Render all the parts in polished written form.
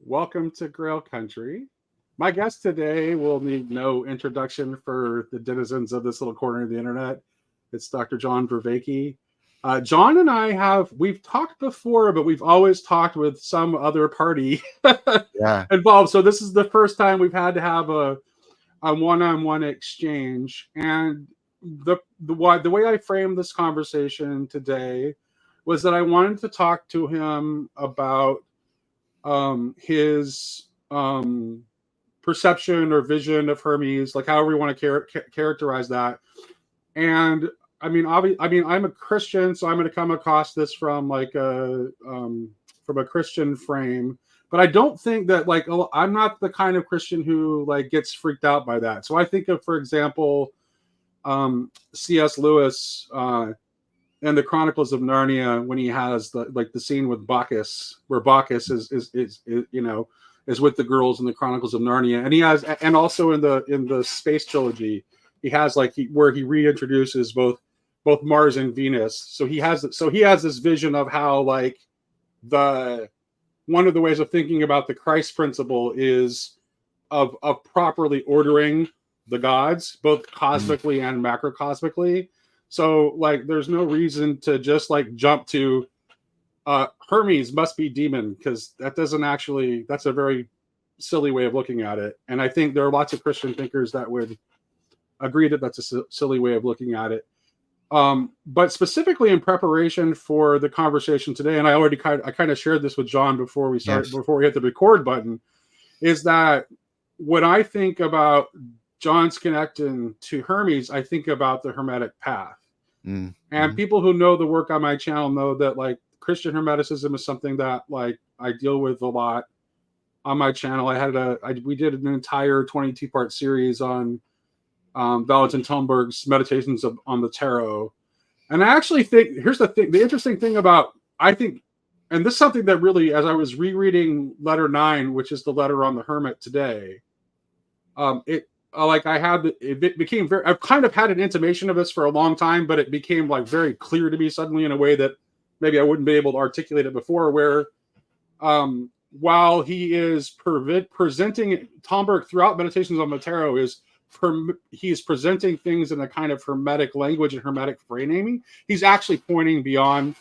Welcome to Grail Country. My guest today will need no introduction for the denizens of this little corner of the internet. It's Dr. John Vervaeke. John and we've talked before, but we've always talked with some other party Yeah. involved. So this is the first time we've had to have a one-on-one exchange. And the way I framed this conversation today was that I wanted to talk to him about his perception or vision of Hermes, like however you want to characterize that. And I'm a Christian, so I'm going to come across this from from a Christian frame. But I don't think that I'm not the kind of Christian who gets freaked out by that. So I think of, for example, C.S. Lewis in the Chronicles of Narnia, when he has the scene with Bacchus, where Bacchus is with the girls in the Chronicles of Narnia, and also in the Space Trilogy, he has where he reintroduces both Mars and Venus. So he has this vision of how one of the ways of thinking about the Christ principle is of properly ordering the gods, both cosmically and macrocosmically. So there's no reason to just jump to Hermes must be demon, because that's a very silly way of looking at it. And I think there are lots of Christian thinkers that would agree that that's a silly way of looking at it. But specifically in preparation for the conversation today, and I kind of shared this with John before we started, before we hit the record button, is that when I think about John's connecting to Hermes, I think about the Hermetic path. Mm-hmm. And people who know the work on my channel know that Christian Hermeticism is something that I deal with a lot on my channel. We did an entire 22-part series on Valentin Thomberg's Meditations on the Tarot. And I actually think, here's the interesting thing about, I think, and this is something that really, as I was rereading letter 9, which is the letter on the Hermit today, it became very, I've kind of had an intimation of this for a long time, but it became very clear to me suddenly in a way that maybe I wouldn't be able to articulate it before, where while he is presenting, Thomberg throughout Meditations on the Tarot he's presenting things in a kind of Hermetic language and Hermetic framing. He's actually pointing beyond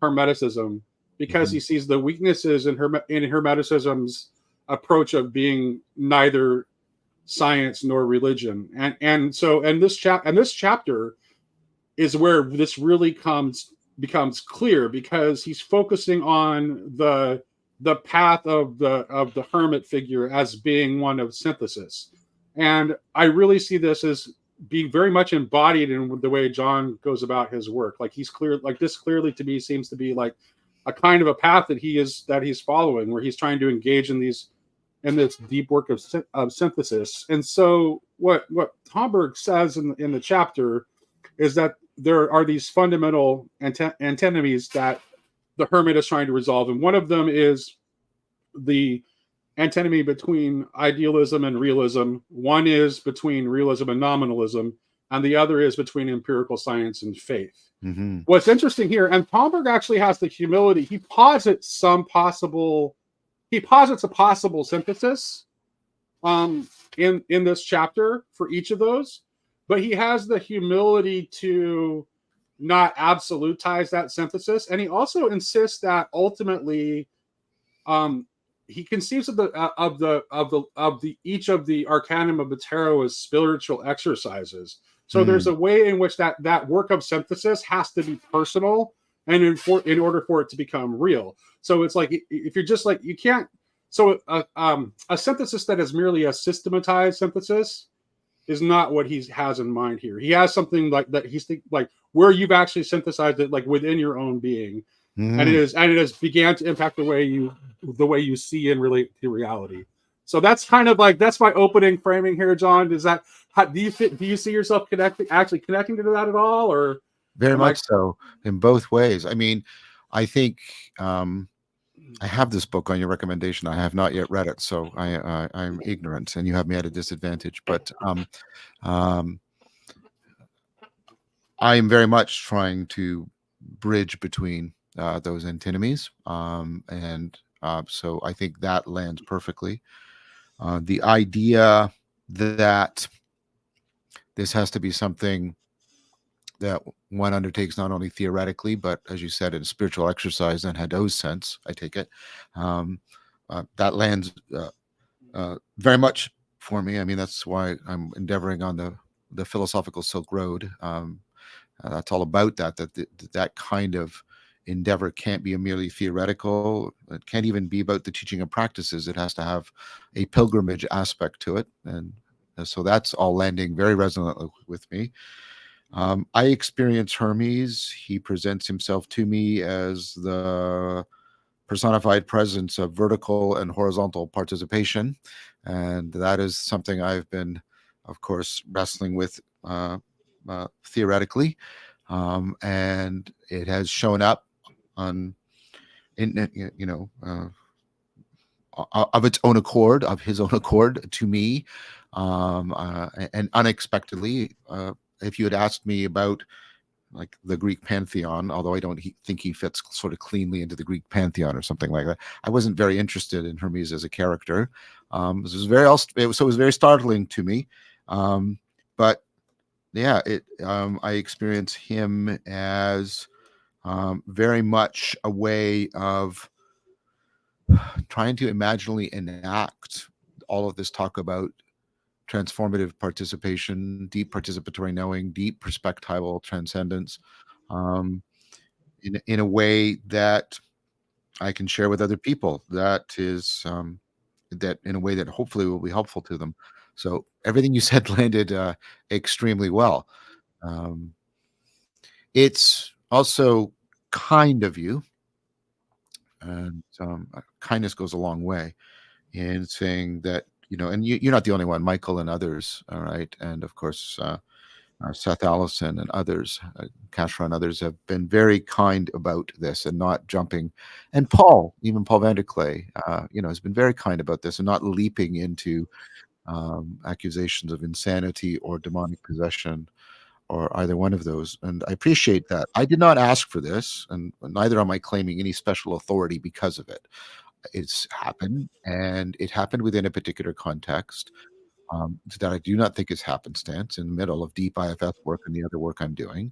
Hermeticism, because he sees the weaknesses in Hermeticism's approach of being neither science nor religion. And this chapter is where this really becomes clear, because he's focusing on the path of the hermit figure as being one of synthesis. And I really see this as being very much embodied in the way John goes about his work. He's clear, this clearly to me seems to be a kind of a path that he's following, where he's trying to engage in this deep work of synthesis. And so what Thomberg says in the chapter is that there are these fundamental antinomies that the hermit is trying to resolve. And one of them is the antinomy between idealism and realism. One is between realism and nominalism, and the other is between empirical science and faith. Mm-hmm. What's interesting here, and Thomberg actually has the humility, he posits a possible synthesis in this chapter for each of those, but he has the humility to not absolutize that synthesis. And he also insists that ultimately he conceives of each of the arcanum of the tarot as spiritual exercises. So there's a way in which that work of synthesis has to be personal, and in order for it to become real. So it's if you're just you can't. So a synthesis that is merely a systematized synthesis is not what he has in mind here. He has something that he's where you've actually synthesized it within your own being. Mm-hmm. And it has began to impact the way you see and relate to reality. So that's kind of that's my opening framing here, John. Is that do you see yourself actually connecting to that at all, or very much so in both ways? I mean, I think I have this book on your recommendation. I have not yet read it, so I'm ignorant, and you have me at a disadvantage. But I am very much trying to bridge between those antinomies, and So I think that lands perfectly. The idea that this has to be something that one undertakes not only theoretically, but as you said, in spiritual exercise and Hadot's sense, I take it, um, that lands very much for me. I mean, that's why I'm endeavoring on the philosophical Silk Road. That's all about that kind of endeavor can't be a merely theoretical. It can't even be about the teaching of practices. It has to have a pilgrimage aspect to it, and so that's all landing very resonantly with me. I experience Hermes. He presents himself to me as the personified presence of vertical and horizontal participation. And that is something I've been, of course, wrestling with theoretically. And it has shown up on, you know, of its own accord, of his own accord to me, and unexpectedly. If you had asked me about like the Greek pantheon, although I don't think he fits sort of cleanly into the Greek pantheon or something like that, I wasn't very interested in Hermes as a character. This was so it was very startling to me. But yeah, I experience him as very much a way of trying to imaginally enact all of this talk about transformative participation, deep participatory knowing, deep perspectival transcendence, um, in a way that I can share with other people. That is that in a way that hopefully will be helpful to them. So everything you said landed extremely well. Um, it's also kind of you, and kindness goes a long way in saying that, and you're not the only one. Michael and others, all right, and of course Seth Allison and others, Kashra and others have been very kind about this and not jumping. And Paul, even Paul Vanderklay, has been very kind about this and not leaping into accusations of insanity or demonic possession or either one of those. And I appreciate that. I did not ask for this, and neither am I claiming any special authority because of it. It's happened, and it happened within a particular context that I do not think is happenstance in the middle of deep IFS work and the other work I'm doing.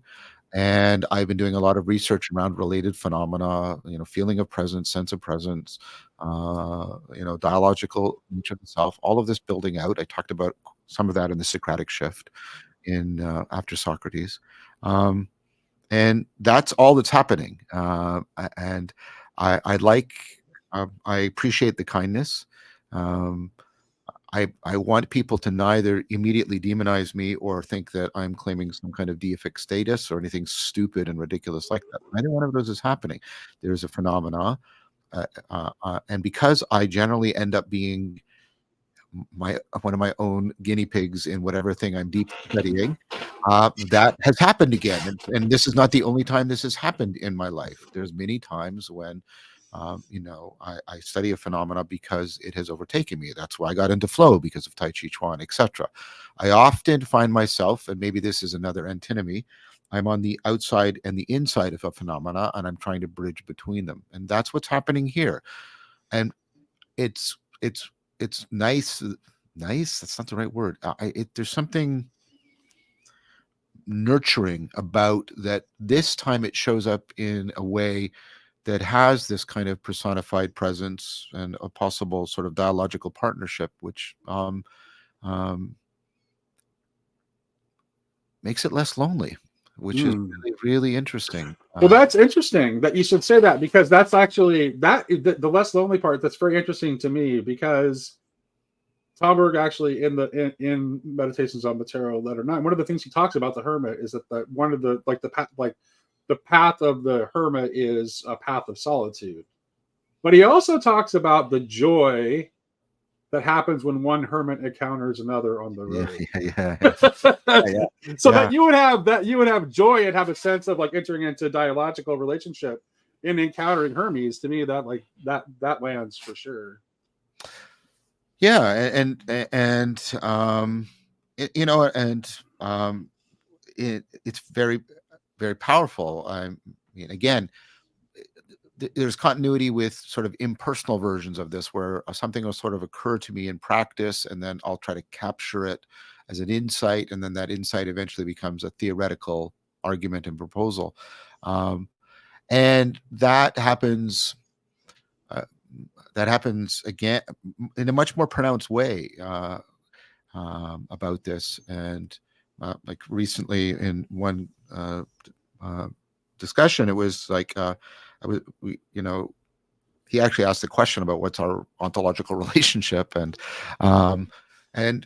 And I've been doing a lot of research around related phenomena, feeling of presence, sense of presence, dialogical nature of the self, all of this building out. I talked about some of that in the Socratic shift in after Socrates. Um, and that's all that's happening. And I like, I appreciate the kindness. Um, I want people to neither immediately demonize me or think that I'm claiming some kind of deific status or anything stupid and ridiculous like that. Neither one of those is happening. There's a phenomena, and because I generally end up being my one of my own guinea pigs in whatever thing I'm deep studying, that has happened again, and this is not the only time this has happened in my life. There's many times when, I study a phenomena because it has overtaken me. That's why I got into flow because of Tai Chi Chuan, etc. I often find myself, and maybe this is another antinomy, I'm on the outside and the inside of a phenomena, and I'm trying to bridge between them, and that's what's happening here. And it's it's it's nice. Nice. That's not the right word. There's something nurturing about that. This time it shows up in a way that has this kind of personified presence and a possible sort of dialogical partnership, which um, makes it less lonely, which is Mm. really, really interesting. Well, that's interesting that you should say that, because that's actually the less lonely part. That's very interesting to me, because Talberg actually in Meditations on Matero Letter 9, one of the things he talks about the hermit is that one of the the path of the hermit is a path of solitude. But he also talks about the joy that happens when one hermit encounters another on the Yeah, road. yeah, yeah, yeah, So yeah. that you would have joy and have a sense of like entering into a dialogical relationship in encountering Hermes. To me, that lands for sure. Yeah, and and it's very, very powerful. I mean, again, there's continuity with sort of impersonal versions of this, where something will sort of occur to me in practice, and then I'll try to capture it as an insight, and then that insight eventually becomes a theoretical argument and proposal. And that happens again in a much more pronounced way about this. And like recently in one discussion, it was like he actually asked the question about what's our ontological relationship, and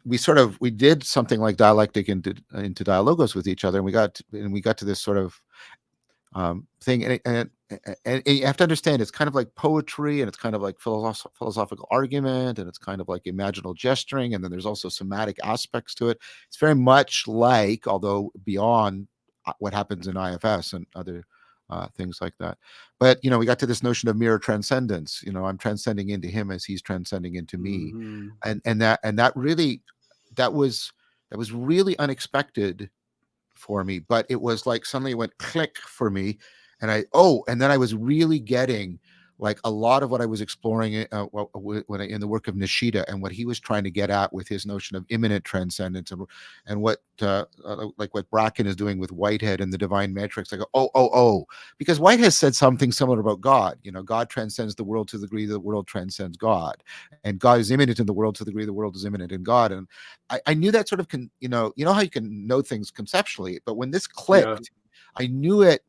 we did something like dialectic into dialogos with each other, and we got to this sort of thing, and you have to understand, it's kind of like poetry, and it's kind of like philosophical argument, and it's kind of like imaginal gesturing, and then there's also somatic aspects to it. It's very much like, although beyond what happens in IFS and other things like that. But we got to this notion of mirror transcendence. I'm transcending into him as he's transcending into me, and that was really unexpected for me. But it was like suddenly it went click for me, and then I was really getting like a lot of what I was exploring in the work of Nishida, and what he was trying to get at with his notion of immanent transcendence, and what like what Bracken is doing with Whitehead and the divine matrix. I go, because Whitehead said something similar about God. God transcends the world to the degree the world transcends God, and God is immanent in the world to the degree the world is immanent in God. And I knew that sort of how you can know things conceptually, but when this clicked, I knew it.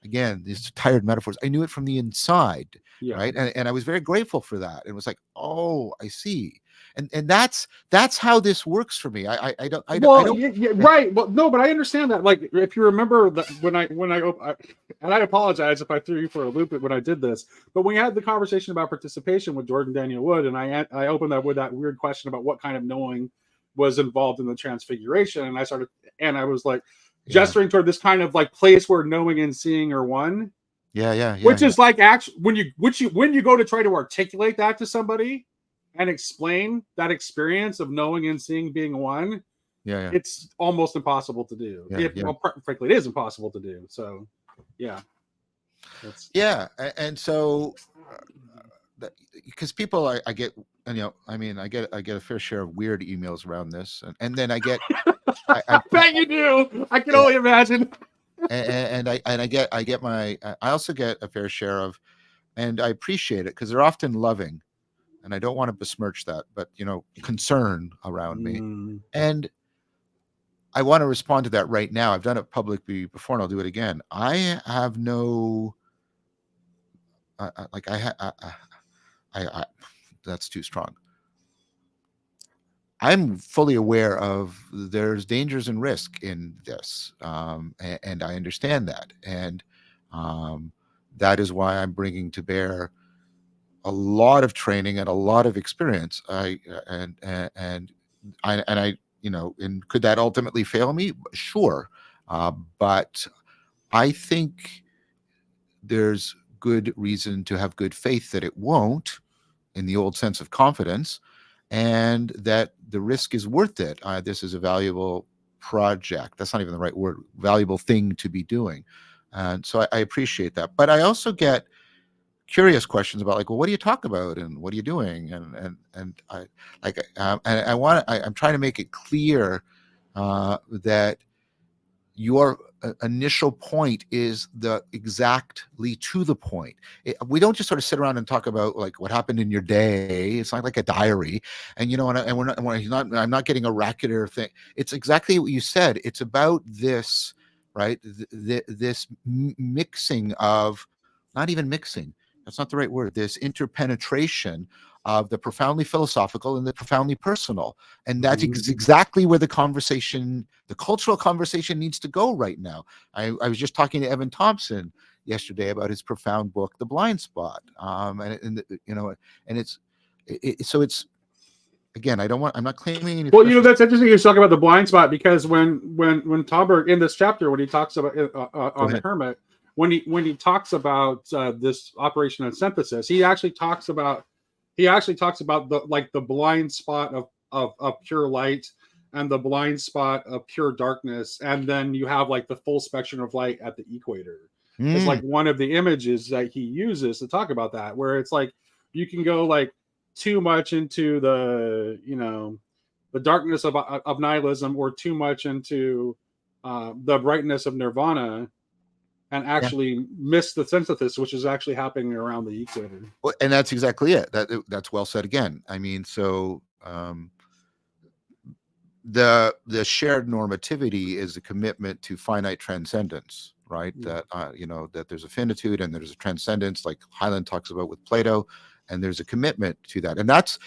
Again, these tired metaphors, I knew it from the inside, right? And I was very grateful for that. It was like, oh, I see. And that's how this works for me. I don't. Right. Well, no, but I understand that. Like, if you remember that when I and I apologize if I threw you for a loop when I did this, but when we had the conversation about participation with Jordan Daniel Wood, and I opened up with that weird question about what kind of knowing was involved in the transfiguration, and I was like, gesturing toward this kind of like place where knowing and seeing are one. Which is like actually when you go to try to articulate that to somebody and explain that experience of knowing and seeing being one, it's almost impossible to do. Well, frankly, it is impossible to do. So, and so because people, I get, I get a fair share of weird emails around this, and then I get. I bet you do. I can only imagine. And I also get a fair share of, and I appreciate it because they're often loving, and I don't want to besmirch that, but concern around me, and I want to respond to that right now. I've done it publicly before, and I'll do it again. I have no, that's too strong. I'm fully aware of there's dangers and risk in this, and I understand that, and that is why I'm bringing to bear a lot of training and a lot of experience. And could that ultimately fail me? Sure, but I think there's good reason to have good faith that it won't, in the old sense of confidence, and that the risk is worth it. This is a valuable project. That's not even the right word. Valuable thing to be doing. And so I appreciate that. But I also get curious questions about, like, well, what do you talk about, and what are you doing? And I'm trying to make it clear that your initial point is exactly to the point. We don't just sort of sit around and talk about like what happened in your day. It's not like a diary, and I'm not getting oracular thing. It's exactly what you said. It's about this, right? This mixing of, not even mixing. That's not the right word. This interpenetration of the profoundly philosophical and the profoundly personal. And that's exactly where the cultural conversation needs to go right now. I was just talking to Evan Thompson yesterday about his profound book, The Blind Spot. It's again, I'm not claiming any. Well, that's interesting you talk about the blind spot, because when Tomberg in this chapter, when he talks about on the Hermit, when he talks about this operation of synthesis, he actually talks about the blind spot of pure light and the blind spot of pure darkness, and then you have like the full spectrum of light at the equator. is like Mm. one of the images that he uses to talk about that, where it's like you can go like too much into the, you know, the darkness of nihilism, or too much into the brightness of nirvana, and Yeah. actually miss the synthesis, which is actually happening around the equator. Well, and that's exactly it. That's well said again. I mean, so the shared normativity is a commitment to finite transcendence, right? Yeah. That that there's a finitude and there's a transcendence, like Highland talks about with Plato, and there's a commitment to that. And that's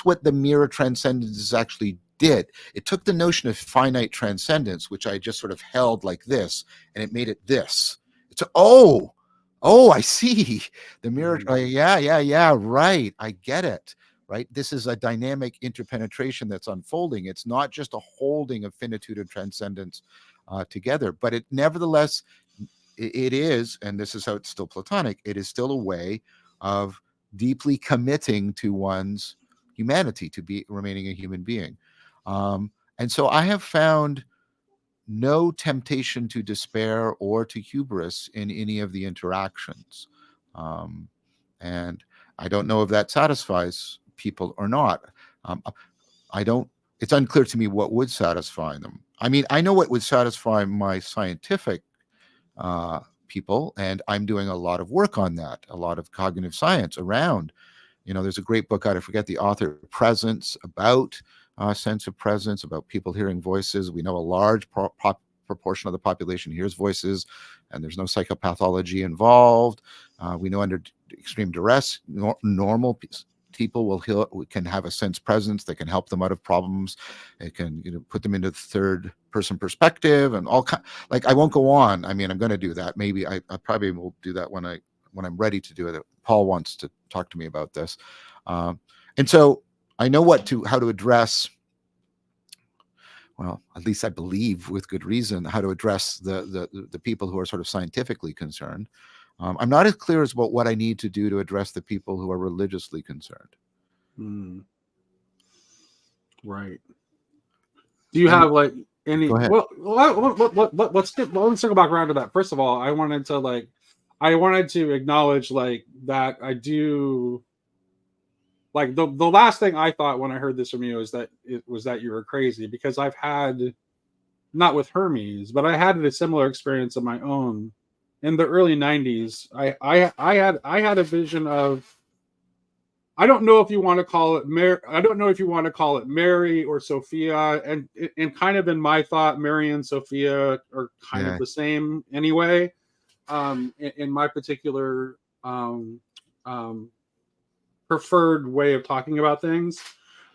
what the mirror transcendence actually did. It took the notion of finite transcendence, which I just sort of held like this, and it made it this. It's I see the mirror. Yeah, right. I get it. Right, this is a dynamic interpenetration that's unfolding. It's not just a holding of finitude and transcendence together, but it nevertheless, it is, and this is how it's still Platonic, it is still a way of deeply committing to one's humanity, to be remaining a human being. And so I have found no temptation to despair or to hubris in any of the interactions. And I don't know if that satisfies people or not. I don't, it's unclear to me what would satisfy them. I mean, I know what would satisfy my scientific people, and I'm doing a lot of work on that, a lot of cognitive science around. There's a great book out, I forget the author, Presence, about sense of presence, about people hearing voices. We know a large proportion of the population hears voices, and there's no psychopathology involved. We know under extreme duress, normal people can have a sense presence that can help them out of problems. It can put them into the third person perspective and all kind. Like, I won't go on. I mean, I'm going to do that. Maybe I probably will do that when I'm ready to do it. Paul wants to talk to me about this, and so I know how to address. Well, at least I believe, with good reason, how to address the people who are sort of scientifically concerned. I'm not as clear as about what I need to do to address the people who are religiously concerned. Right. Do you And have like any? go ahead. Well, let's circle back around to that. First of all, I wanted to acknowledge like that I do. Like the last thing I thought when I heard this from you is that it was that you were crazy, because I've had, not with Hermes, but I had a similar experience of my own in the early '90s. I had a vision of, I don't know if you want to call it Mary. I don't know if you want to call it Mary or Sophia, and kind of in my thought, Mary and Sophia are kind of Yeah. the same anyway. In my particular preferred way of talking about things,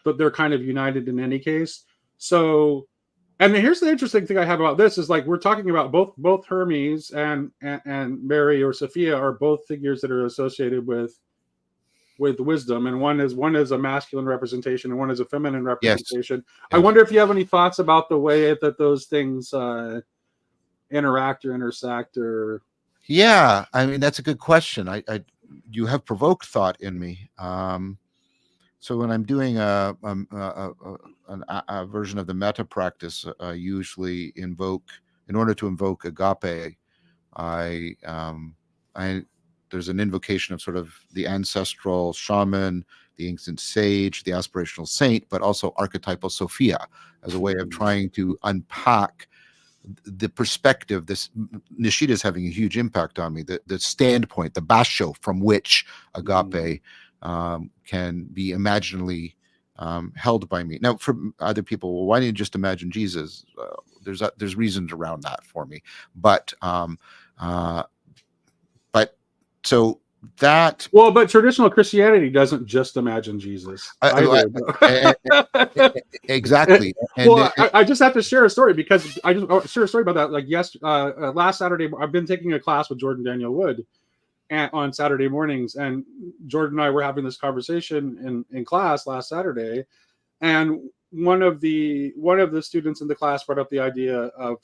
but they're kind of united in any case. So, and here's the interesting thing I have about this is like we're talking about both Hermes and Mary or Sophia are both figures that are associated with wisdom, and one is a masculine representation and one is a feminine Yes. representation. I Yes. wonder if you have any thoughts about the way that those things interact or intersect, or Yeah. I mean, that's a good question. You have provoked thought in me. So when I'm doing a version of the meta practice, I usually in order to invoke agape, I I there's an invocation of sort of the ancestral shaman, the ancient sage, the aspirational saint, but also archetypal Sophia, as a way of trying to unpack the perspective. This Nishida is having a huge impact on me. The standpoint, the basho from which agape can be imaginally held by me. Now, for other people, well, why didn't you just imagine Jesus? There's reasons around that for me, but uh, but so that well, but traditional Christianity doesn't just imagine Jesus I, either. I, exactly, and Well, I just have to share a story, because I just share a story about that. Like last Saturday, I've been taking a class with Jordan Daniel Wood on Saturday mornings, and Jordan and I were having this conversation in class last Saturday, and one of the students in the class brought up the idea of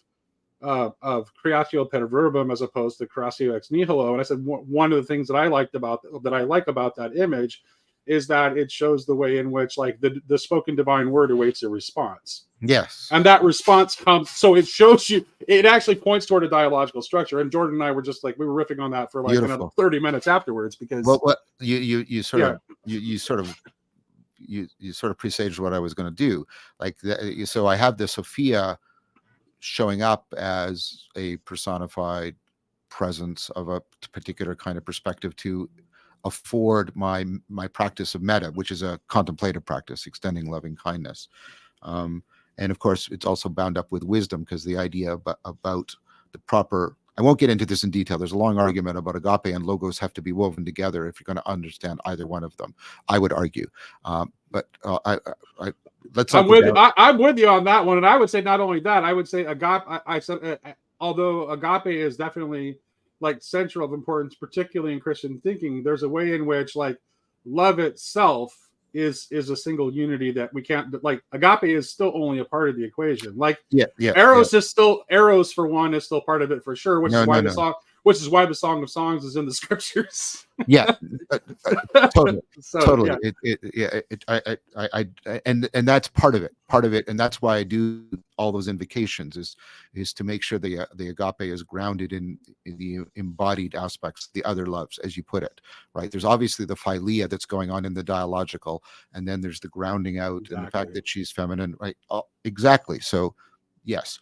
creatio per verbum as opposed to creatio ex nihilo, and I said one of the things that I like about that image is that it shows the way in which like the spoken divine word awaits a response. Yes. And that response comes, so it shows you, it actually points toward a dialogical structure. And Jordan and I were just like, we were riffing on that for like Beautiful. 30 minutes afterwards, because What you sort of you sort of presaged what I was going to do. Like so I have the Sophia showing up as a personified presence of a particular kind of perspective to afford my practice of metta, which is a contemplative practice, extending loving kindness. And of course, it's also bound up with wisdom, because the idea about the proper, I won't get into this in detail. There's a long argument about agape and logos have to be woven together if you're going to understand either one of them, I would argue. But let's not go down. I'm with you on that one. And I would say not only that, I would say agape, I said, although agape is definitely like central of importance, particularly in Christian thinking, there's a way in which like love itself is a single unity that we can't, like agape is still only a part of the equation. Like Eros is still, Eros for one is still part of it for sure, which is why the Song of Songs is in the scriptures. Totally. So, totally. And that's part of it. And that's why I do all those invocations is to make sure the agape is grounded in the embodied aspects, the other loves, as you put it, right? There's obviously the philia that's going on in the dialogical, and then there's the grounding out and the fact that she's feminine, right? Exactly. So yes.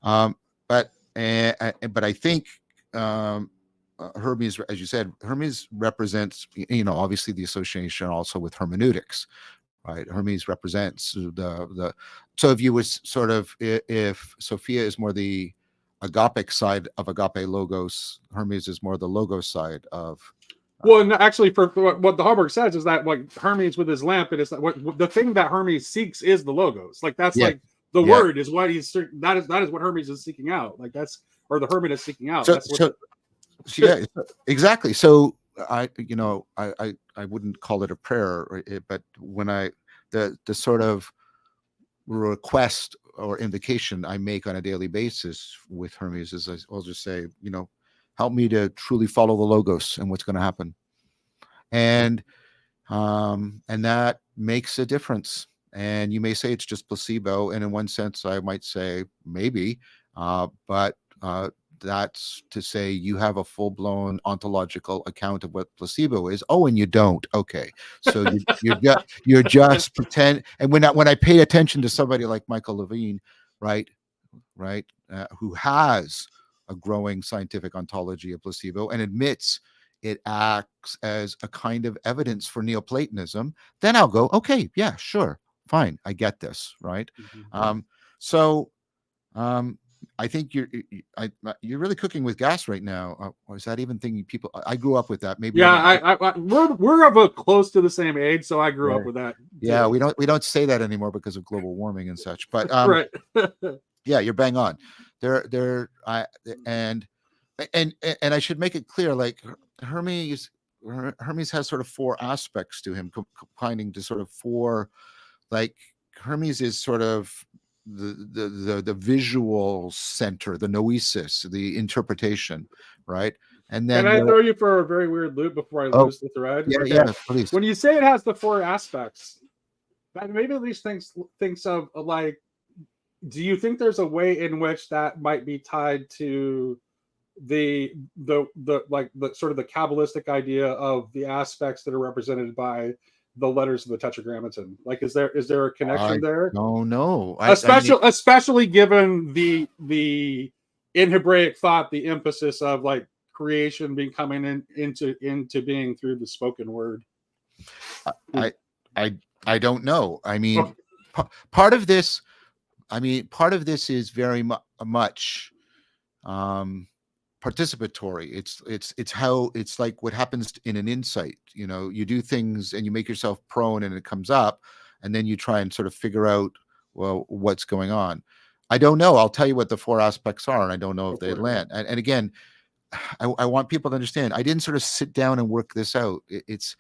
But I think Hermes, as you said, Hermes represents, obviously the association also with hermeneutics, right? Hermes represents the. So if you was sort of, if Sophia is more the agapic side of agape logos, Hermes is more the logos side of. Well, and actually, for what the Hallberg says is that like Hermes with his lamp, it is what the thing that Hermes seeks is the logos. Like that's like the word is what he's, that is what Hermes is seeking out. Like that's, or the Hermit is seeking out. Yeah, exactly. So I wouldn't call it a prayer, but when the sort of request or invocation I make on a daily basis with Hermes is I'll just say, help me to truly follow the logos and what's going to happen. And that makes a difference. And you may say it's just placebo. And in one sense, I might say maybe, but that's to say you have a full-blown ontological account of what placebo is. Oh, and you don't. Okay, so you're just pretend. And when I pay attention to somebody like Michael Levine, right, who has a growing scientific ontology of placebo and admits it acts as a kind of evidence for Neoplatonism, then I'll go, okay, yeah, sure, fine, I get this, right? I think you're really cooking with gas right now. Or is that even thing people? I grew up with that. Maybe. Yeah, we're of a close to the same age, so I grew up with that. Yeah, we don't say that anymore because of global warming and such. But right. Yeah, you're bang on. And I should make it clear, like Hermes has sort of four aspects to him, combining to sort of four, like Hermes is sort of the visual center, the noesis, the interpretation, right? And then can I throw you for a very weird loop before I lose the thread? Yeah, please. When you say it has the four aspects, that maybe at least thinks of like, do you think there's a way in which that might be tied to the like the sort of the Kabbalistic idea of the aspects that are represented by the letters of the Tetragrammaton? Like, is there a connection there? No. Especially given the in Hebraic thought, the emphasis of like creation being coming into being through the spoken word. I don't know. I mean, part of this is very much participatory. It's how it's like what happens in an insight. You do things and you make yourself prone and it comes up, and then you try and sort of figure out, well, what's going on. I don't know. I'll tell you what the four aspects are, and I don't know if they land. And again, I want people to understand, I didn't sort of sit down and work this out. It's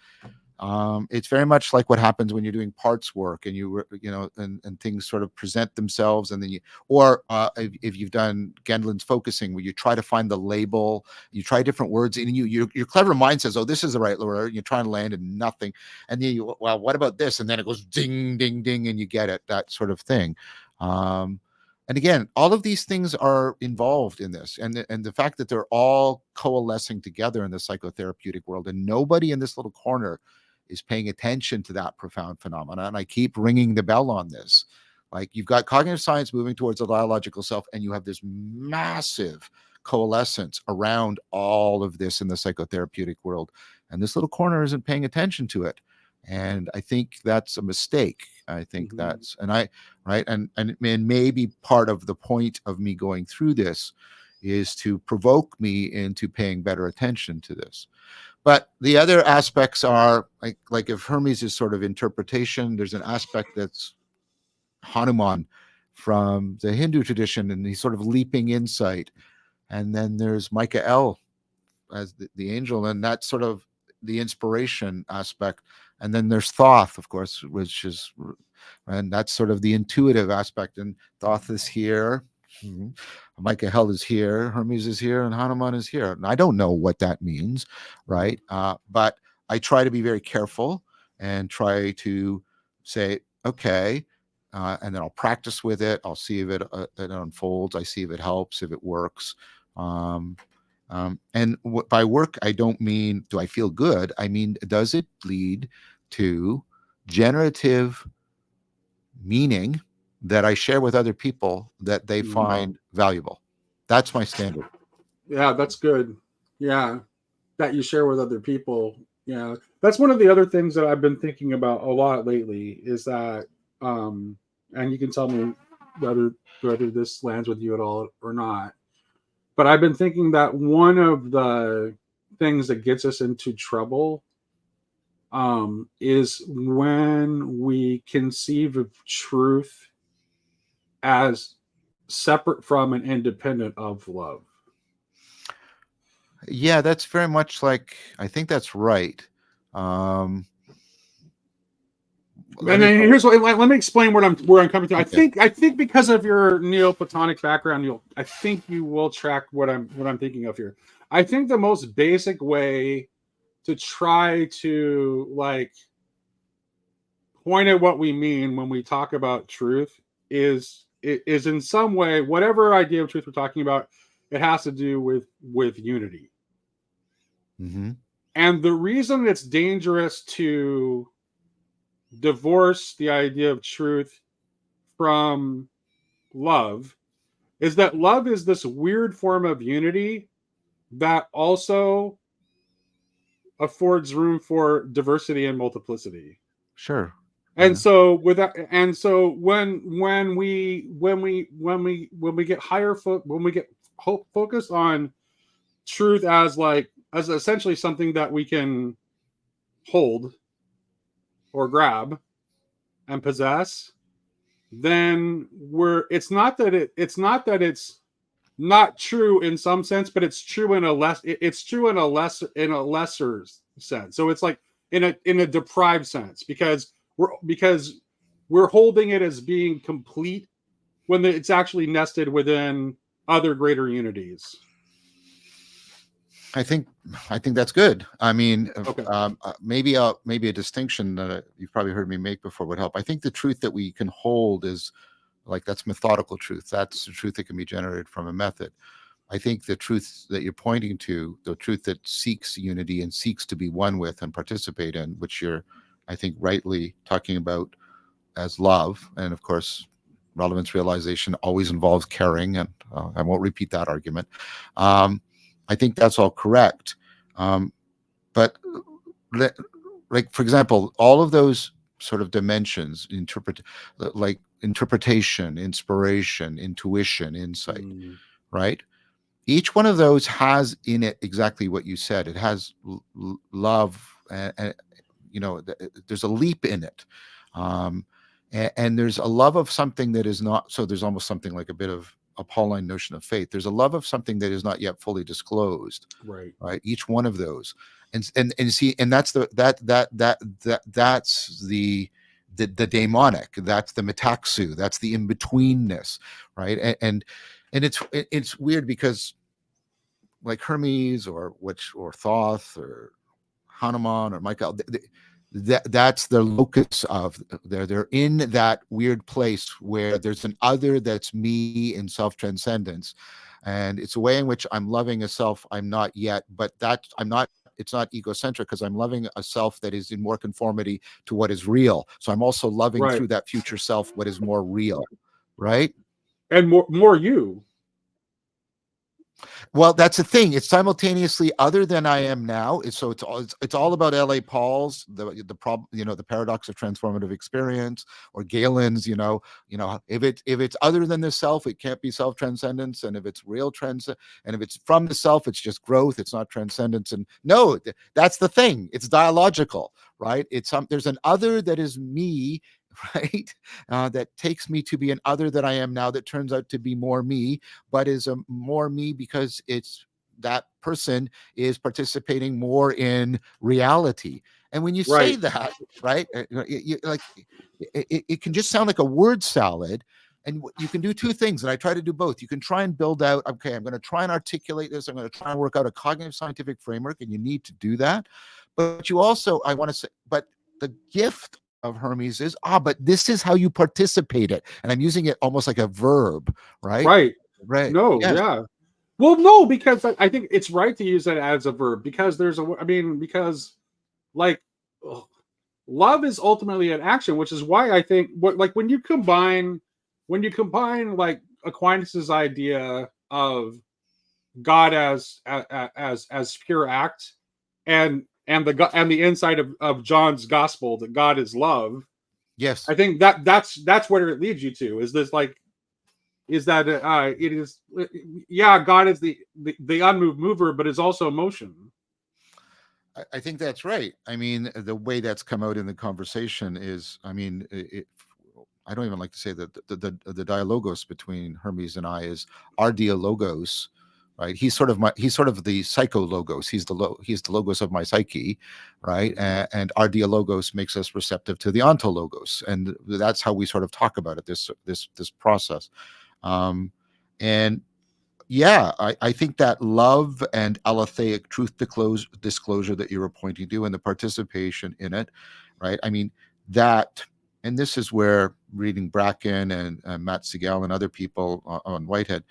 It's very much like what happens when you're doing parts work and and things sort of present themselves, and then or if you've done Gendlin's focusing, where you try to find the label, you try different words, and your clever mind says, oh, this is the right word, and you try and land in nothing, and then well, what about this? And then it goes ding, ding, ding, and you get it, that sort of thing. And again, all of these things are involved in this, and the fact that they're all coalescing together in the psychotherapeutic world, and nobody in this little corner is paying attention to that profound phenomena. And I keep ringing the bell on this. Like, you've got cognitive science moving towards a dialogical self, and you have this massive coalescence around all of this in the psychotherapeutic world. And this little corner isn't paying attention to it. And I think that's a mistake. I think that's, right. And maybe part of the point of me going through this is to provoke me into paying better attention to this. But the other aspects are like if Hermes is sort of interpretation, there's an aspect that's Hanuman from the Hindu tradition, and he's sort of leaping insight. And then there's Michael as the angel, and that's sort of the inspiration aspect. And then there's Thoth, of course, and that's sort of the intuitive aspect. And Thoth is here. Michael is here, Hermes is here, and Hanuman is here. And I don't know what that means, right? But I try to be very careful and try to say, okay, and then I'll practice with it. I'll see if it unfolds. I see if it helps, if it works. And by work, I don't mean, do I feel good? I mean, does it lead to generative meaning that I share with other people that they find valuable? That's my standard. Yeah, that's good. Yeah, that you share with other people. Yeah, that's one of the other things that I've been thinking about a lot lately is that, and you can tell me whether this lands with you at all or not. But I've been thinking that one of the things that gets us into trouble is when we conceive of truth as separate from and independent of love. Yeah, that's very much like, I think that's right. And then here's what, let me explain where I'm coming from. Okay. I think because of your Neoplatonic background, I think you will track what I'm thinking of here. I think the most basic way to try to like point at what we mean when we talk about truth is in some way, whatever idea of truth we're talking about, it has to do with unity. And the reason it's dangerous to divorce the idea of truth from love is that love is this weird form of unity that also affords room for diversity and multiplicity. Sure. And so with that, and so when we get when we get focused on truth as essentially something that we can hold or grab and possess, then it's not that it's not true in some sense, but it's true in a lesser sense. So it's like in a deprived sense because we're holding it as being complete when it's actually nested within other greater unities. I think that's good. I mean, okay. Maybe a distinction that you've probably heard me make before would help. I think the truth that we can hold is that's methodical truth. That's the truth that can be generated from a method. I think the truth that you're pointing to, the truth that seeks unity and seeks to be one with and participate in, which you're, I think, rightly talking about as love, and of course, relevance realization always involves caring, and I won't repeat that argument. I think that's all correct. But like, for example, all of those sort of dimensions, interpretation, inspiration, intuition, insight, right? Each one of those has in it exactly what you said. It has love, and there's a leap in it. And there's a love of something that is not, so there's almost something like a bit of a Pauline notion of faith. There's a love of something that is not yet fully disclosed, Right. right? Each one of those, and see, and that's that's the daemonic, that's the metaxu, that's the in-betweenness, right? And it's weird because like Hermes or Thoth or Hanuman or Michael, that's the locus of, they're in that weird place where there's an other that's me in self-transcendence, and it's a way in which I'm loving a self I'm not yet, but that I'm not, it's not egocentric because I'm loving a self that is in more conformity to what is real, so I'm also loving Right. through that future self what is more real, right? And more you. Well, that's the thing. It's simultaneously other than I am now. So it's all about L.A. Paul's the problem, the paradox of transformative experience, or Galen's, if it's other than the self, it can't be self transcendence, and if it's real and if it's from the self, it's just growth. It's not transcendence. And no, that's the thing. It's dialogical, right? There's an other that is me. Right, that takes me to be an other that I am now, that turns out to be more me, but is a more me because it's that person is participating more in reality. And when you say Right. that, right, like it can just sound like a word salad. And you can do two things, and I try to do both. You can try and build out, okay, I'm going to try and articulate this, I'm going to try and work out a cognitive scientific framework, and you need to do that. But you also, I want to say, but the gift of Hermes is, but this is how you participate it. And I'm using it almost like a verb, right? Right. Right. No, Yes. yeah. Well, no, because I think it's right to use it as a verb, because because like ugh, love is ultimately an action, which is why I think when you combine like Aquinas's idea of God as pure act, and the insight of John's gospel that God is love. Yes. I think that's where it leads you to, is this like is that it is, yeah, God is the unmoved mover, but is also motion. I think that's right. I mean, the way that's come out in the conversation is, I mean, I don't even like to say that the dialogos between Hermes and I is our dialogos, right? He's sort of the psycho logos. He's the logos of my psyche, right? And our dialogos makes us receptive to the ontologos, and that's how we sort of talk about it. This process, um, and yeah, I think that love and aletheic truth disclosure that you were pointing to, and the participation in it, right? I mean, that, and this is where reading Bracken and Matt Segal and other people on Whitehead,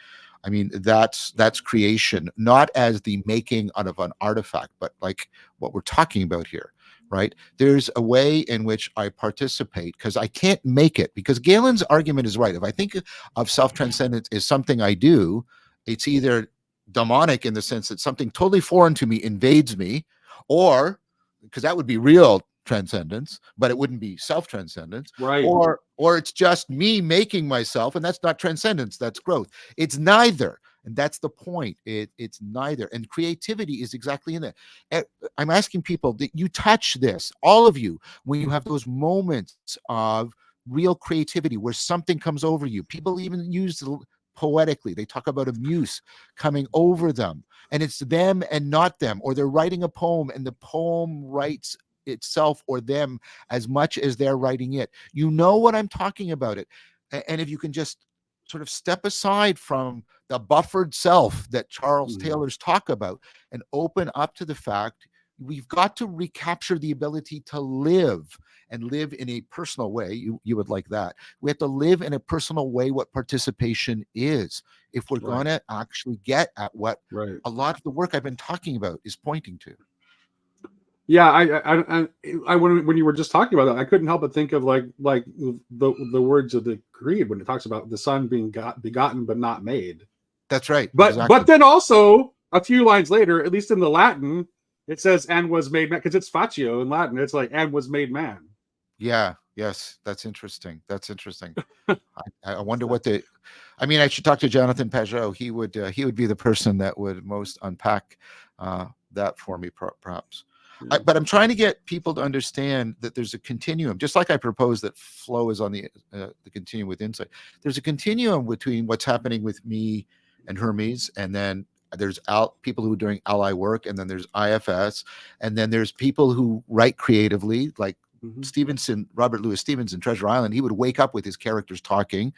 I mean, that's creation, not as the making out of an artifact, but like what we're talking about here, right? There's a way in which I participate because I can't make it, because Galen's argument is right. If I think of self-transcendence as something I do, it's either demonic in the sense that something totally foreign to me invades me, or because that would be real transcendence, but it wouldn't be self-transcendence, Right. or it's just me making myself, and that's not transcendence, that's growth. It's neither, and that's the point. It's neither, and creativity is exactly in that. I'm asking people that you touch this, all of you, when you have those moments of real creativity where something comes over you. People even use poetically, they talk about a muse coming over them, and it's them and not them, or they're writing a poem and the poem writes itself or them as much as they're writing it. You know what I'm talking about it. And if you can just sort of step aside from the buffered self that Charles Mhm. Taylor's talk about and open up to the fact we've got to recapture the ability to live, and live in a personal way. You would like that. We have to live in a personal way what participation is, if we're Right. going to actually get at what Right. a lot of the work I've been talking about is pointing to. Yeah, when you were just talking about that, I couldn't help but think of like the words of the creed when it talks about the Son being begotten but not made. That's right. But Exactly. then also a few lines later, at least in the Latin, it says "and was made man," because it's "faccio" in Latin. It's like "and was made man." Yeah. Yes. That's interesting. That's interesting. I wonder So, what the. I mean, I should talk to Jonathan Pajot. He would be the person that would most unpack that for me, perhaps. But I'm trying to get people to understand that there's a continuum, just like I proposed that flow is on the continuum with insight. There's a continuum between what's happening with me and Hermes, and then there's people who are doing ally work, and then there's IFS, and then there's people who write creatively, like Stevenson, Robert Louis Stevenson, Treasure Island. He would wake up with his characters talking,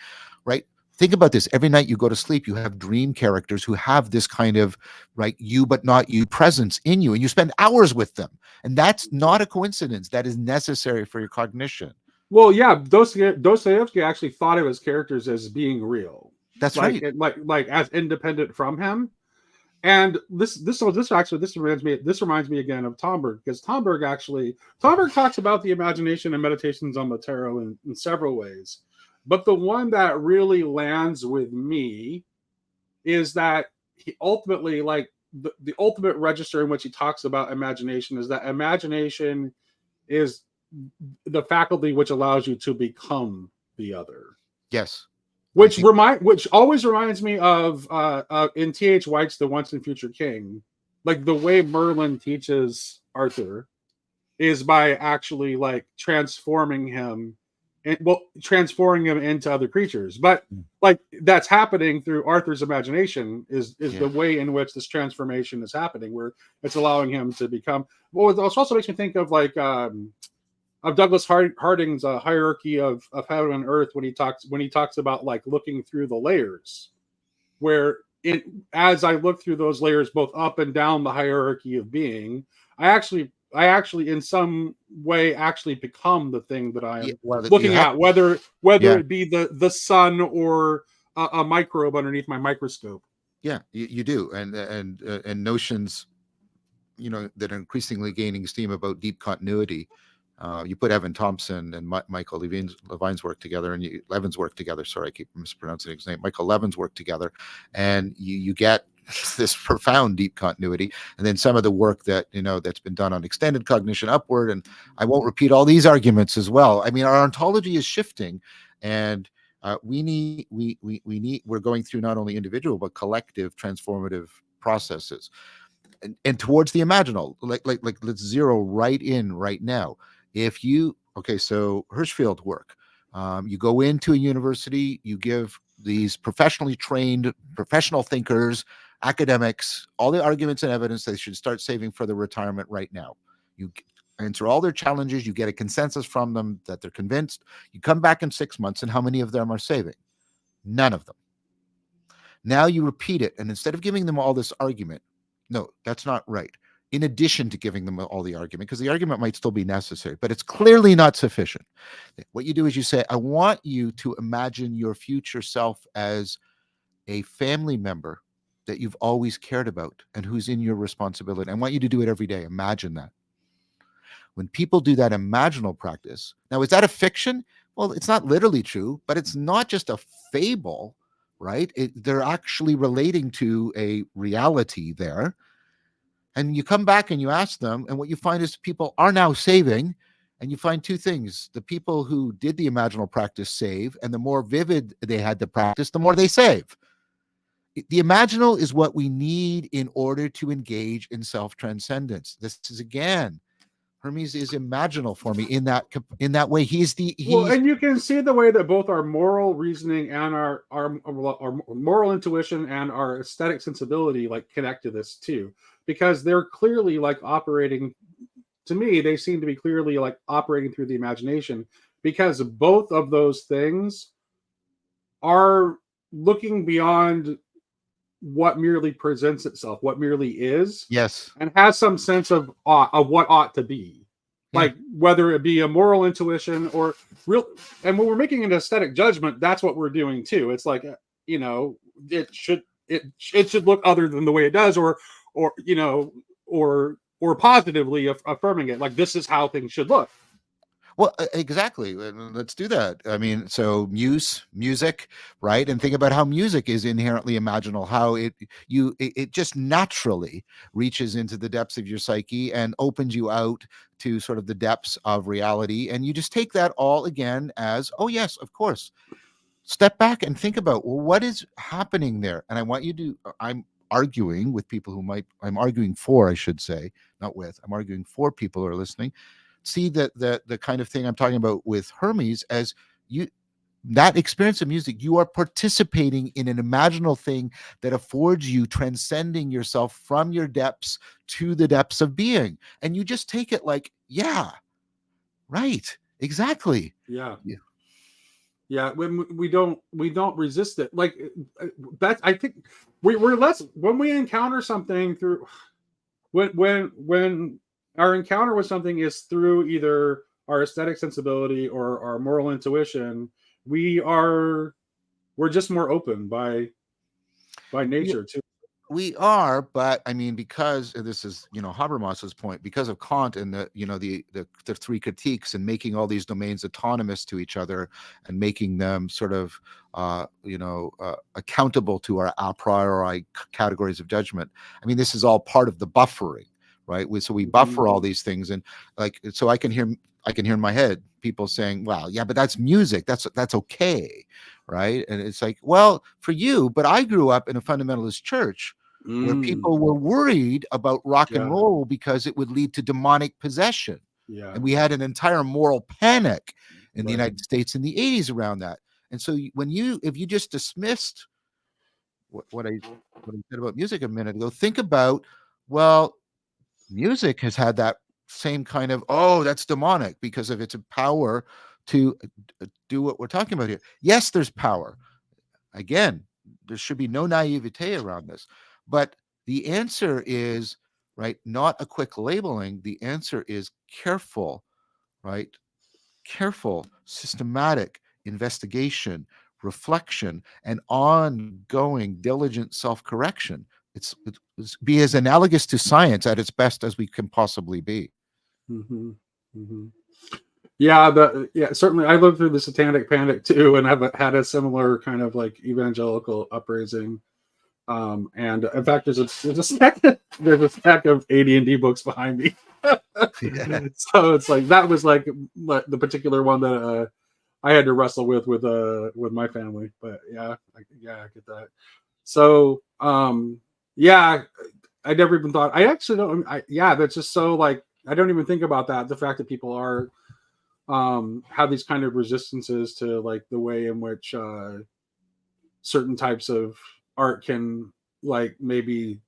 right? Think about this. Every night you go to sleep, you have dream characters who have this kind of, right, you but not you presence in you, and you spend hours with them. And that's not a coincidence. That is necessary for your cognition. Well, yeah, Dostoevsky actually thought of his characters as being real. That's right. Like as independent from him. And this reminds me again of Tomberg, because Tomberg talks about the imagination and meditations on the tarot in several ways. But the one that really lands with me is that he ultimately, like, the ultimate register in which he talks about imagination is that imagination is the faculty which allows you to become the other. Yes. Which always reminds me of in T.H. White's The Once and Future King, like the way Merlin teaches Arthur is by actually like transforming him into other creatures. But like that's happening through Arthur's imagination is the way in which this transformation is happening, where it's allowing him to become. Well, it also makes me think of like of Douglas Harding's hierarchy of heaven and earth when he talks about like looking through the layers, where as I look through those layers both up and down the hierarchy of being, I actually in some way actually become the thing that I am looking at, whether it be the sun or a microbe underneath my microscope. Yeah, you do, and notions, that are increasingly gaining steam about deep continuity. You put Evan Thompson and Michael Levine's work together, and Levin's work together. Sorry, I keep mispronouncing his name. Michael Levin's work together, and you get this profound deep continuity. And then some of the work that that's been done on extended cognition upward. And I won't repeat all these arguments as well. I mean, our ontology is shifting, and we're going through not only individual but collective transformative processes, and towards the imaginal. Like let's zero right in right now. So Hirschfield work, you go into a university, you give these professionally trained professional thinkers, academics, all the arguments and evidence they should start saving for their retirement right now. You answer all their challenges, you get a consensus from them that they're convinced. You come back in 6 months, and how many of them are saving? None of them. Now you repeat it, and instead of giving them all this argument, no, that's not right. In addition to giving them all the argument, because the argument might still be necessary, but it's clearly not sufficient. What you do is you say, I want you to imagine your future self as a family member that you've always cared about and who's in your responsibility. I want you to do it every day. Imagine that. When people do that imaginal practice, now, is that a fiction? Well, it's not literally true, but it's not just a fable, right? They're actually relating to a reality there. And you come back and you ask them, and what you find is people are now saving, and you find two things. The people who did the imaginal practice save, and the more vivid they had the practice, the more they save. The imaginal is what we need in order to engage in self-transcendence. This is, again, Hermes is imaginal for me in that way. And you can see the way that both our moral reasoning and our moral intuition and our aesthetic sensibility like connect to this too, because they're clearly like operating. To me, they seem to be clearly like operating through the imagination, because both of those things are looking beyond what merely presents itself, what merely is, yes, and has some sense of what ought to be, like whether it be a moral intuition or real. And when we're making an aesthetic judgment, that's what we're doing too. It's like, it should look other than the way it does, or positively affirming it, like this is how things should look. Well, exactly. Let's do that. I mean, so music, right? And think about how music is inherently imaginal, how it just naturally reaches into the depths of your psyche and opens you out to sort of the depths of reality. And you just take that all again as, oh yes, of course. Step back and think about, well, what is happening there? And I want you to, arguing with people who might, I'm arguing for, I should say, not with, I'm arguing for people who are listening, see that the kind of thing I'm talking about with Hermes as you, that experience of music, you are participating in an imaginal thing that affords you transcending yourself from your depths to the depths of being. And you just take it like, yeah, right, exactly. Yeah. Yeah. Yeah, when we don't resist it. Like that, I think we're less when we encounter something through when our encounter with something is through either our aesthetic sensibility or our moral intuition. We're just more open by nature too. We are, but I mean, because this is, Habermas's point, because of Kant and the three critiques and making all these domains autonomous to each other and making them sort of accountable to our a priori categories of judgment. I mean, this is all part of the buffering, right? So we buffer all these things, and like, so I can hear in my head people saying, "Well, yeah, but that's music. That's okay." Right. And it's like, well, for you, but I grew up in a fundamentalist church where Mm, people were worried about rock and yeah, roll because it would lead to demonic possession. yeah, And we had an entire moral panic in the right. United States in the 80s around that. And so if you just dismissed what I said about music a minute ago, think about, well, music has had that same kind of, oh, that's demonic because of its power to do what we're talking about here. Yes, there's power. Again, there should be no naivete around this. But the answer is, right, not a quick labeling. The answer is careful, right? Careful, systematic investigation, reflection, and ongoing diligent self-correction. It's be as analogous to science at its best as we can possibly be. Hmm. Hmm. Yeah, certainly. I lived through the Satanic Panic too, and have had a similar kind of like evangelical upraising. And in fact, there's a stack of AD&D books behind me. Yeah. So it's like that was like the particular one that I had to wrestle with my family. But yeah, I get that. So yeah, I never even thought. I actually don't. Yeah, that's just so like I don't even think about that. The fact that people are have these kind of resistances to like the way in which certain types of art can like maybe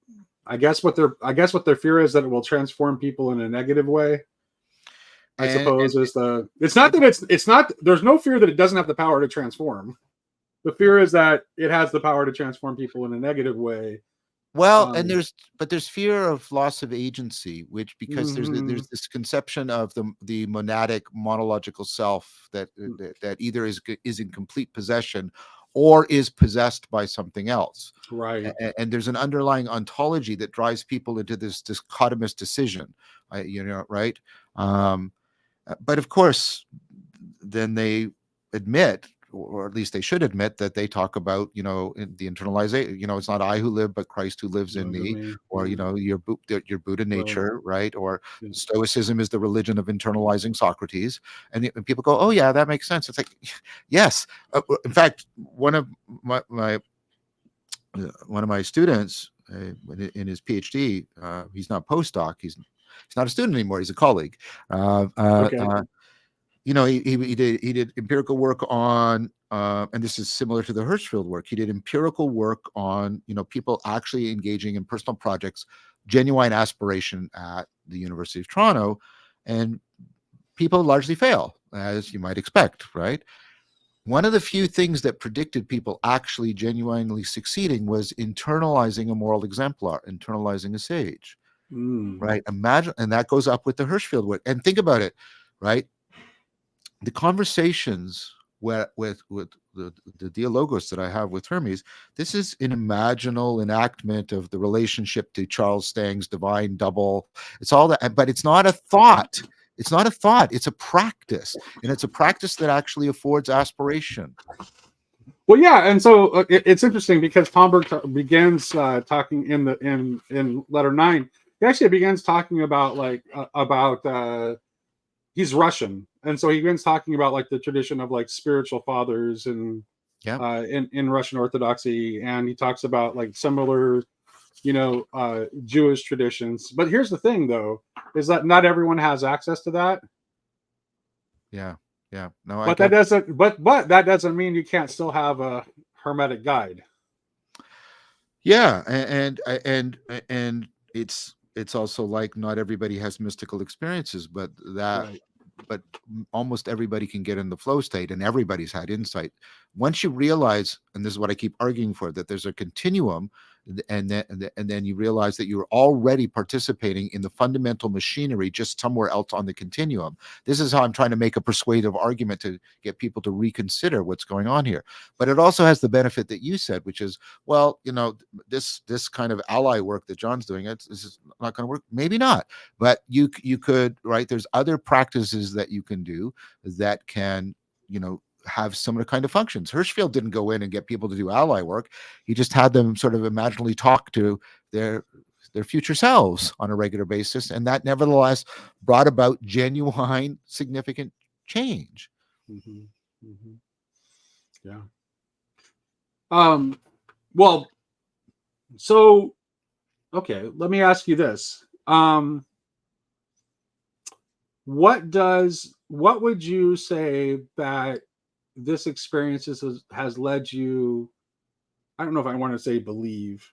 I guess what their fear is that it will transform people in a negative way. I And suppose is it's not it, that it's not there's no fear that it doesn't have the power to transform. The yeah. fear is that it has the power to transform people in a negative way. Well, and Um, there's fear of loss of agency, which because mhm, there's this conception of the monadic monological self that either is in complete possession or is possessed by something else. right. And there's an underlying ontology that drives people into this dichotomous decision, right? Um, but of course, then they admit, or at least they should admit, that they talk about, the internalization. It's not I who live, but Christ who lives in Lives in me, me. or Yeah. your Buddha Well, nature, right? Or yeah. Stoicism is the religion of internalizing Socrates, and people go, oh yeah, that makes sense. It's like, yes. In fact, one of my students in his PhD, he's not postdoc, he's not a student anymore, he's a colleague. Uh, uh, Okay. uh, he did empirical work on, and this is similar to the Hirschfield work. He did empirical work on people actually engaging in personal projects, genuine aspiration at the University of Toronto, and people largely fail, as you might expect, right? One of the few things that predicted people actually genuinely succeeding was internalizing a moral exemplar, internalizing a sage, Mm, right? Imagine, and that goes up with the Hirschfield work. And think about it, right? The conversations with the dialogos that I have with Hermes, this is an imaginal enactment of the relationship to Charles Stang's divine double. It's all that, but it's not a thought. It's not a thought. It's a practice, and it's a practice that actually affords aspiration. well, yeah, and so it's interesting because Pomberg begins talking in letter 9. He actually begins talking about about he's Russian, and so he begins talking about like the tradition of like spiritual fathers and Yeah. in Russian Orthodoxy, and he talks about like similar. Jewish traditions. But here's the thing, though, is that not everyone has access to that. Yeah, yeah. No, I But that get. doesn't. But that doesn't mean you can't still have a hermetic guide. Yeah, and it's also like not everybody has mystical experiences, but Right. almost everybody can get in the flow state, and everybody's had insight. Once you realize, and this is what I keep arguing for, that there's a continuum, and then you realize that you're already participating in the fundamental machinery just somewhere else on the continuum. This is how I'm trying to make a persuasive argument to get people to reconsider what's going on here. But it also has the benefit that you said, which is, well, this kind of ally work that John's doing, it's not going to work. Maybe not, but you could, right? There's other practices that you can do that can, have similar kind of functions. Hirschfeld didn't go in and get people to do ally work. He just had them sort of imaginally talk to their future selves on a regular basis, and that nevertheless brought about genuine, significant change. Mm-hmm. Mm-hmm. Yeah. Well, so okay, let me ask you this. What would you say that this experience has led you? I don't know if I want to say believe.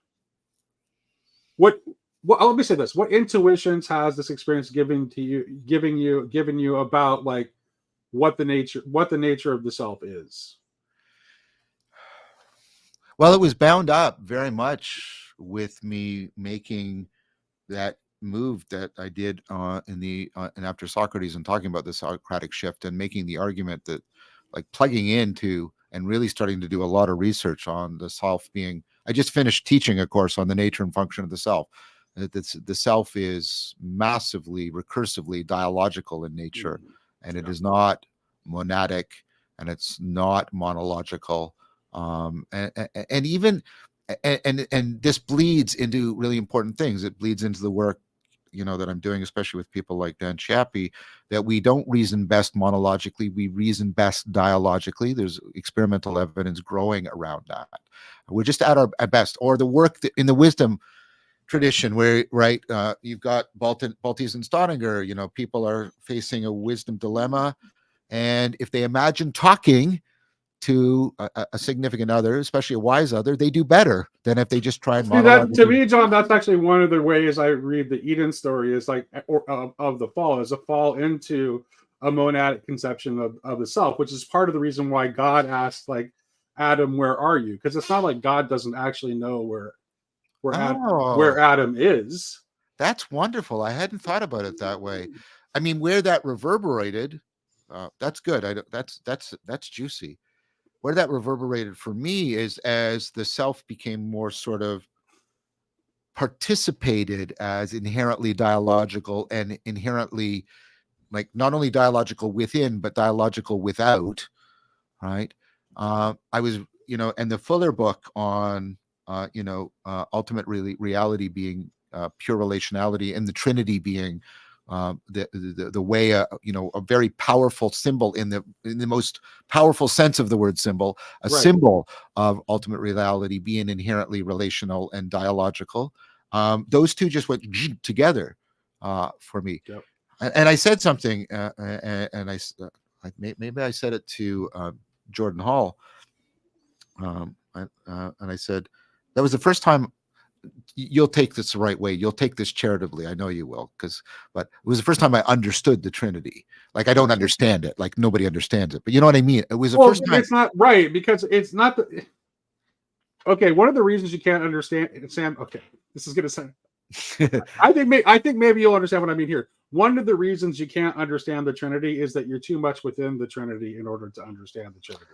What let me say this. What intuitions has this experience given you about like what the nature of the self is? Well, it was bound up very much with me making that move that I did in the and after Socrates, and talking about the Socratic shift and making the argument that, like, plugging into and really starting to do a lot of research on the self being. I just finished teaching a course on the nature and function of the self. That the self is massively recursively dialogical in nature, Mhm. and it Yeah. is not monadic, and it's not monological, and even and this bleeds into really important things. It bleeds into the work, that I'm doing, especially with people like Dan Chappie, that we don't reason best monologically, we reason best dialogically. There's experimental evidence growing around that. We're just at best. Or the work that, in the wisdom tradition, where, right, you've got Baltes and Staudinger, people are facing a wisdom dilemma, and if they imagine talking to a significant other, especially a wise other, they do better than if they just try and See that to monologically. me, John. That's actually one of the ways I read the Eden story is like of the fall is a fall into a monadic conception of the self, which is part of the reason why God asked like Adam, "Where are you?" Because it's not like God doesn't actually know where Oh, Adam is. that's wonderful. I hadn't thought about it that way. I mean, where that reverberated, that's good. I don't, that's juicy. Where that reverberated for me is as the self became more sort of participated as inherently dialogical and inherently, like, not only dialogical within but dialogical without, right? I was, and the Fuller book on, ultimate reality being pure relationality, and the Trinity being the way, a very powerful symbol, in the most powerful sense of the word symbol, a Right. symbol of ultimate reality being inherently relational and dialogical. Those two just went together for me. Yep. And I said something, and maybe I said it to Jordan Hall, and I said that was the first time. You'll take this the right way. You'll take this charitably. I know you will, but it was the first time I understood the Trinity. Like, I don't Right. understand it. Like, nobody understands it, but you know what I mean. It was the Well, first time. it's not right because it's not the. Okay, one of the reasons you can't understand Sam. Okay, this is gonna sound. I think maybe you'll understand what I mean here. One of the reasons you can't understand the Trinity is that you're too much within the Trinity in order to understand the Trinity.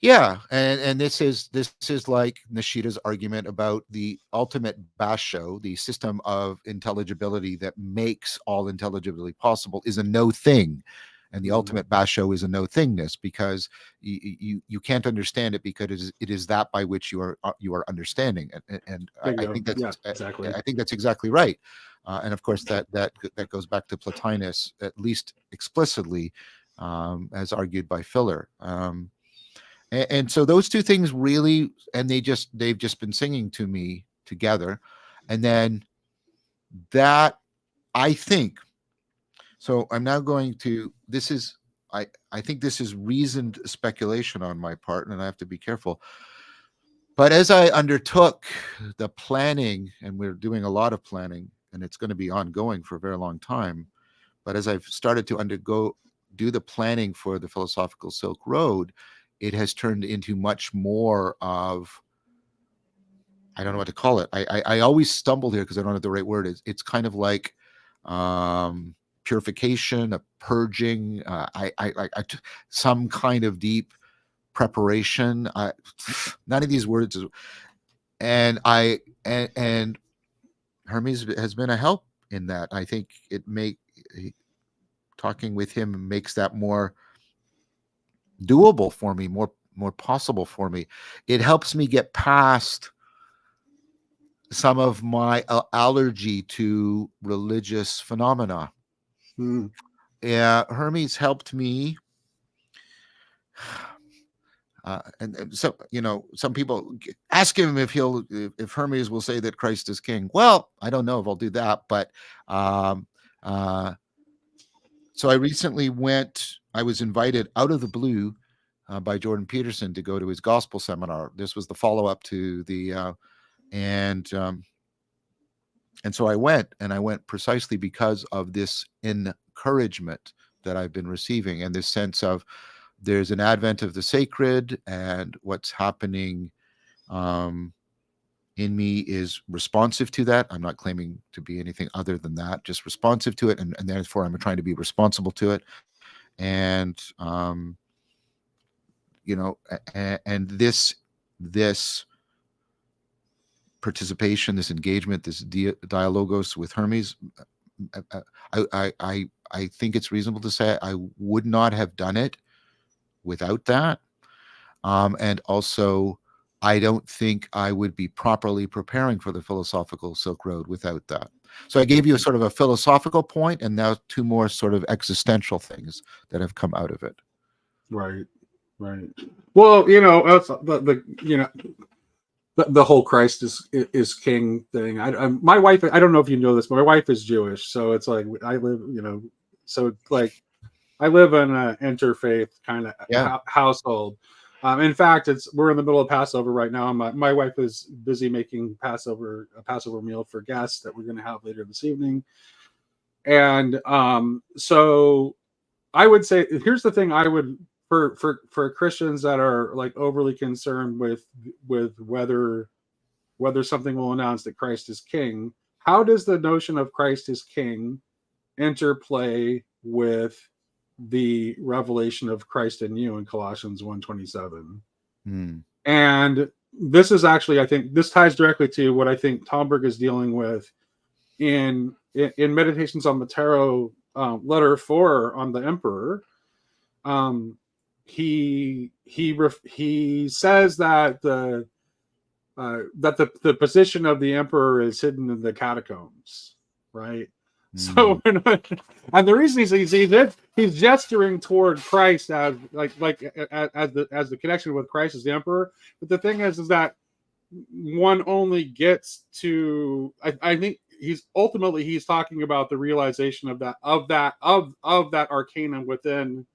Yeah, and this is like Nishida's argument about the ultimate basho, the system of intelligibility that makes all intelligibility possible, is a no thing, and the Mhm. ultimate basho is a no thingness, because you can't understand it, because it is that by which you are understanding, and I Bingo. think that's Yeah, exactly. I think that's exactly right, and of course that goes back to Plotinus, at least explicitly, as argued by Filler. And so those two things really, and they've just been singing to me together. And then that, I think, so I'm now going to, this is, I think this is reasoned speculation on my part, and I have to be careful. But as I undertook the planning, and we're doing a lot of planning, and it's going to be ongoing for a very long time. But as I've started to do the planning for the Philosophical Silk Road, it has turned into much more of, I don't know what to call it. I always stumble here because I don't have the right word. It's kind of like purification, a purging, some kind of deep preparation. None of these words, and Hermes has been a help in that. I think talking with him makes that more doable for me, more possible for me. It helps me get past some of my allergy to religious phenomena. Yeah, Hermes helped me. And so, some people ask him if Hermes will say that Christ is king. Well, I don't know if I'll do that, but um, so I recently I was invited out of the blue by Jordan Peterson to go to his gospel seminar. This was the follow up to and so I went, and I went precisely because of this encouragement that I've been receiving, and this sense of there's an advent of the sacred, and what's happening in me is responsive to that. I'm not claiming to be anything other than that, just responsive to it, and therefore I'm trying to be responsible to it. And and this participation, this engagement, this dialogos with Hermes, I think it's reasonable to say I would not have done it without that. And also, I don't think I would be properly preparing for the Philosophical Silk Road without that. So I gave you a sort of a philosophical point, and now two more sort of existential things that have come out of it. Right. Well, that's the whole Christ is king thing. My wife, I don't know if you know this, but my wife is Jewish, so it's like I live, so it's like I live in an interfaith kind of household. In fact, we're in the middle of Passover right now. My wife is busy making a Passover meal for guests that we're going to have later this evening. And so I would say, here's the thing: I would for Christians that are like overly concerned with whether something will announce that Christ is king. How does the notion of Christ is king interplay with the revelation of Christ in you in Colossians 1:27? And this is actually, I think this ties directly to what I think Tomberg is dealing with in Meditations on the Tarot, letter 4 on the Emperor. He says that the position of the Emperor is hidden in the catacombs, right? So, and the reason he's gesturing toward Christ as as the connection with Christ as the Emperor. But the thing is that one only gets to, I think he's talking about the realization of that arcanum within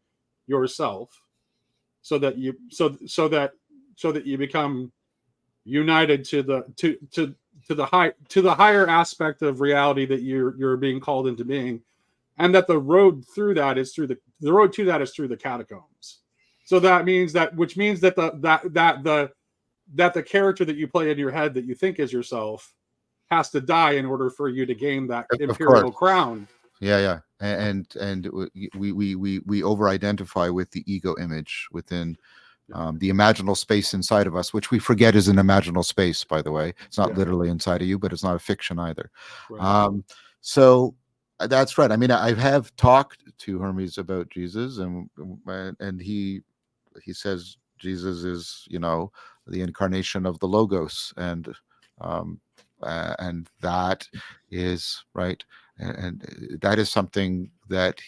yourself, so that you become united to the higher aspect of reality that you're being called into being, and that the road through that is through the catacombs. So that means that the character that you play in your head that you think is yourself has to die in order for you to gain that imperial crown. Yeah. And we over-identify with the ego image within the imaginal space inside of us, which we forget is an imaginal space, by the way. It's not literally inside of you, but it's not a fiction either. Right. So that's right. I mean, I have talked to Hermes about Jesus, and he says Jesus is, the incarnation of the Logos, and that is right, and that is something that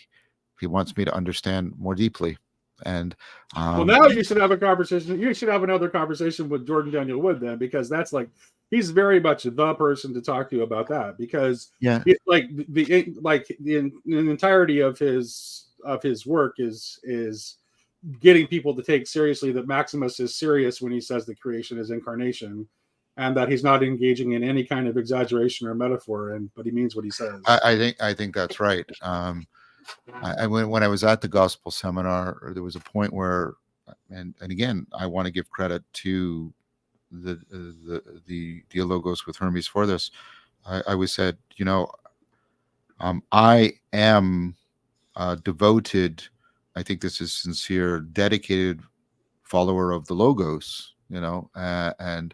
he wants me to understand more deeply. And Well, now you should have a conversation. You should have another conversation with Jordan Daniel Wood then, because that's like he's very much the person to talk to about that, because yeah, like the entirety of his work is getting people to take seriously that Maximus is serious when he says that creation is incarnation, and that he's not engaging in any kind of exaggeration or metaphor, but he means what he says. I think that's right. When I was at the gospel seminar, there was a point where, and again, I want to give credit to the Dialogos with Hermes for this. I was said, I am devoted. I think this is sincere, dedicated follower of the Logos. And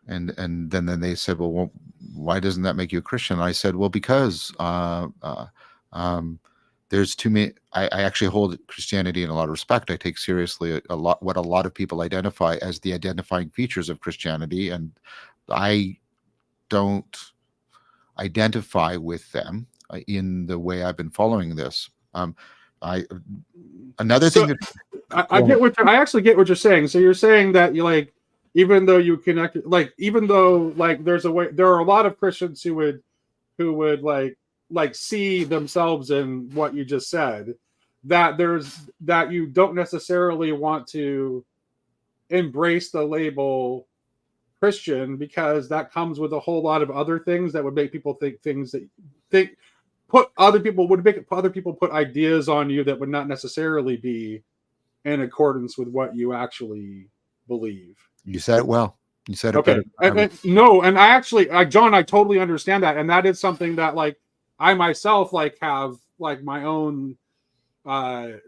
and then they said, well, why doesn't that make you a Christian? I said, well, because there's too many. I actually hold Christianity in a lot of respect. I take seriously a lot what a lot of people identify as the identifying features of Christianity, and I don't identify with them in the way I've been following this. I another So thing that I actually get what you're saying. So you're saying that you like, even though you connect, like even though like there's a way, there are a lot of Christians who would like see themselves in what you just said, that you don't necessarily want to embrace the label Christian, because that comes with a whole lot of other things that would make people think things that think put other people would make other people put ideas on you that would not necessarily be in accordance with what you actually believe. you said it well. You said it Okay. better. No, and I actually, John, I totally understand that, and that is something that like I myself like have like my own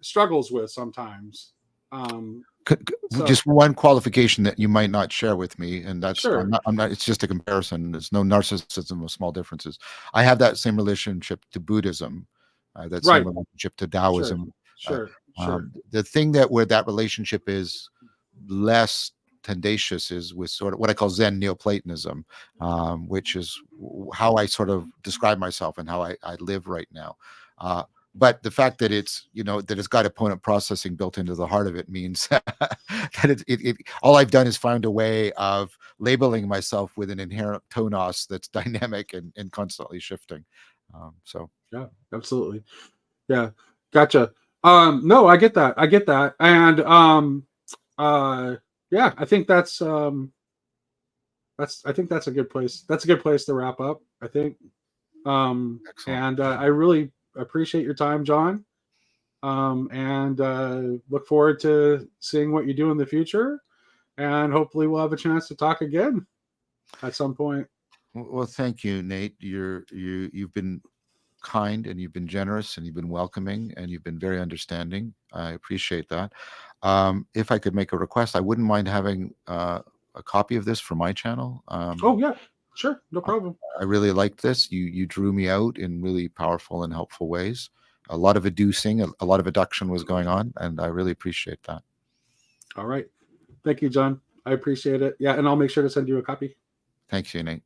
struggles with sometimes. So Just one qualification that you might not share with me, and that's sure, I'm not. It's just a comparison. There's no narcissism of small differences. I have that same relationship to Buddhism, that same right, relationship to sure, Taoism. sure, sure. The thing that where that relationship is less tendacious is with sort of what I call Zen Neoplatonism, which is how I sort of describe myself and how I live right now. But the fact that it's that it's got opponent processing built into the heart of it means that it all I've done is find a way of labeling myself with an inherent tonos that's dynamic and constantly shifting. So Yeah, absolutely. Yeah, gotcha. No, I get that. I get that, and yeah, I think I think that's a good place. That's a good place to wrap up, I think. excellent. And I really appreciate your time, John. And look forward to seeing what you do in the future. And hopefully, we'll have a chance to talk again at some point. Well, thank you, Nate. You've been kind and you've been generous and you've been welcoming and you've been very understanding. I appreciate that. If I could make a request, I wouldn't mind having a copy of this for my channel. Oh yeah, sure, no problem. I really liked this. You drew me out in really powerful and helpful ways. A lot of adducing, a lot of adduction was going on, and I really appreciate that. All right, thank you, John. I appreciate it. Yeah, and I'll make sure to send you a copy. Thank you, Nate.